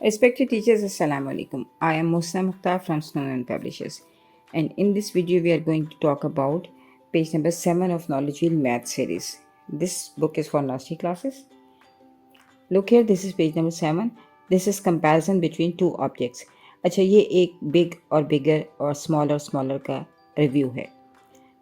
Respected teachers, Assalamu alaikum. I am Musa Mukhtar from Snowman Publishers, and in this video we are going to talk about page number 7 of Knowledge Wheel Math series. This book is for nursery classes. Look here, this is page number 7. This is comparison between two objects. अच्छा, ये एक big और bigger और smaller का review है,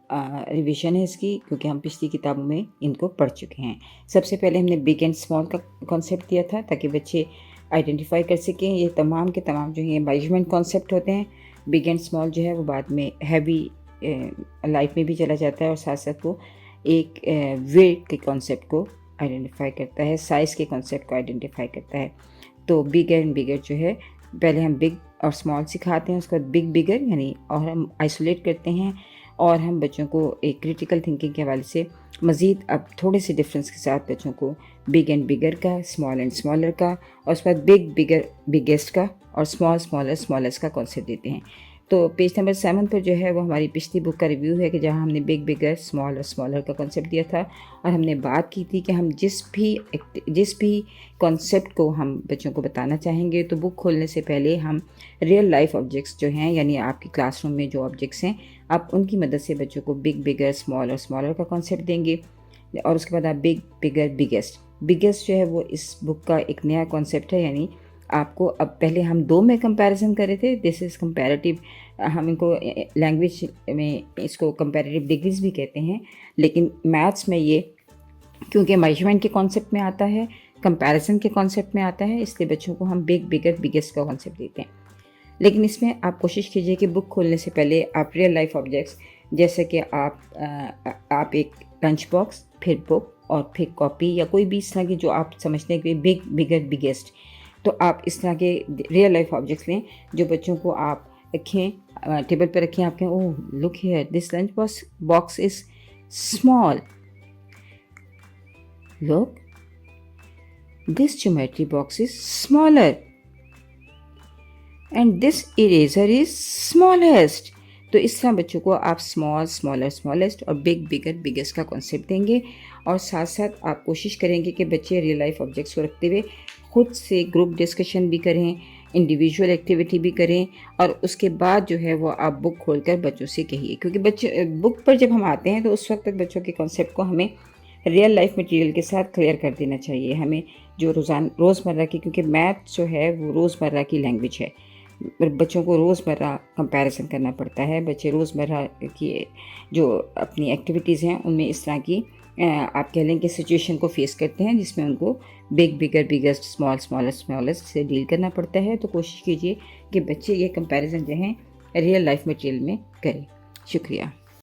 revision है इसकी, क्योंकि हम पिछली किताबों में इनको पढ़ चुके हैं। सबसे पहले हमने बिग एंड स्मॉल का कॉन्सेप्ट दिया था ताकि बच्चे आइडेंटिफाई कर सकें। ये तमाम के तमाम जो है मेजरमेंट कॉन्सेप्ट होते हैं। बिग एंड स्मॉल जो है वो बाद में हैवी लाइफ में भी चला जाता है और साथ साथ वो एक वेट के कॉन्सेप्ट को आइडेंटिफाई करता है, साइज़ के कॉन्सेप्ट को आइडेंटिफाई करता है। तो बिग एंड बिगर जो है पहले हम बिग और स्मॉल सिखाते हैं, उसके बाद बिग बिगर यानी और हम आइसोलेट करते हैं और हम बच्चों को एक क्रिटिकल थिंकिंग के हवाले से मज़ीद अब थोड़े से डिफरेंस के साथ बच्चों को बिग एंड बिगर का, स्मॉल एंड स्मॉलर का और उसके बाद बिग बिगर बिगेस्ट का और स्मॉल स्मॉलर स्मॉलेस्ट का कॉन्सेप्ट देते हैं। तो पेज नंबर 7 पर जो है वो हमारी पिछली बुक का रिव्यू है कि जहाँ हमने बिग बिगर स्मॉल और स्मॉलर का कॉन्सेप्ट दिया था और हमने बात की थी कि हम जिस भी कॉन्सेप्ट को हम बच्चों को बताना चाहेंगे तो बुक खोलने से पहले हम रियल लाइफ ऑब्जेक्ट्स जो हैं, यानी आपकी क्लासरूम में जो ऑब्जेक्ट्स हैं, आप उनकी मदद से बच्चों को बिग बिगर स्मॉल और स्मॉलर का कॉन्सेप्ट देंगे और उसके बाद आप बिग बिगर बिगेस्ट जो है वो इस बुक का एक नया कॉन्सेप्ट है। यानी आपको अब पहले हम 2 में कंपैरिजन कर रहे थे, दिस इज़ कंपैरेटिव, हम इनको लैंग्वेज में इसको कंपैरेटिव डिग्रीज भी कहते हैं, लेकिन मैथ्स में ये क्योंकि मेजरमेंट के कॉन्सेप्ट में आता है, कंपैरिजन के कॉन्सेप्ट में आता है, इसलिए बच्चों को हम बिग बिगर बिगेस्ट का कॉन्सेप्ट देते हैं। लेकिन इसमें आप कोशिश कीजिए कि बुक खोलने से पहले आप रियल लाइफ ऑब्जेक्ट्स जैसे कि आप एक लंच बॉक्स, फिर बुक और फिर कॉपी या कोई भी इस तरह की जो आप समझते हैं कि बिग बिगर बिगेस्ट, तो आप इस तरह के रियल लाइफ ऑब्जेक्ट्स लें जो बच्चों को आप रखें, टेबल पर रखें। आप कहें, oh look here, this lunch box is small, look this geometry box is smaller and this eraser is smallest. तो इस तरह बच्चों को आप स्मॉल स्मॉलर स्मॉलेस्ट और बिग बिगर बिगेस्ट का कॉन्सेप्ट देंगे और साथ साथ आप कोशिश करेंगे कि बच्चे रियल लाइफ ऑब्जेक्ट्स को रखते हुए खुद से ग्रुप डिस्कशन भी करें, इंडिविजुअल एक्टिविटी भी करें और उसके बाद जो है वो आप बुक खोलकर बच्चों से कहिए, क्योंकि बच्चे बुक पर जब हम आते हैं तो उस वक्त तक बच्चों के कॉन्सेप्ट को हमें रियल लाइफ मटेरियल के साथ क्लियर कर देना चाहिए। हमें जो रोज़मर्रा की, क्योंकि मैथ जो है वो रोज़मर्रा की लैंग्वेज है, बच्चों को रोज़मर्रा कंपैरिजन करना पड़ता है। बच्चे रोज़मर्रा की जो अपनी एक्टिविटीज़ हैं उनमें इस तरह की आप कह लें कि सिचुएशन को फेस करते हैं जिसमें उनको big bigger biggest small smaller smallest से डील करना पड़ता है। तो कोशिश कीजिए कि बच्चे ये कंपैरिजन जो हैं रियल लाइफ मटेरियल में करें। शुक्रिया।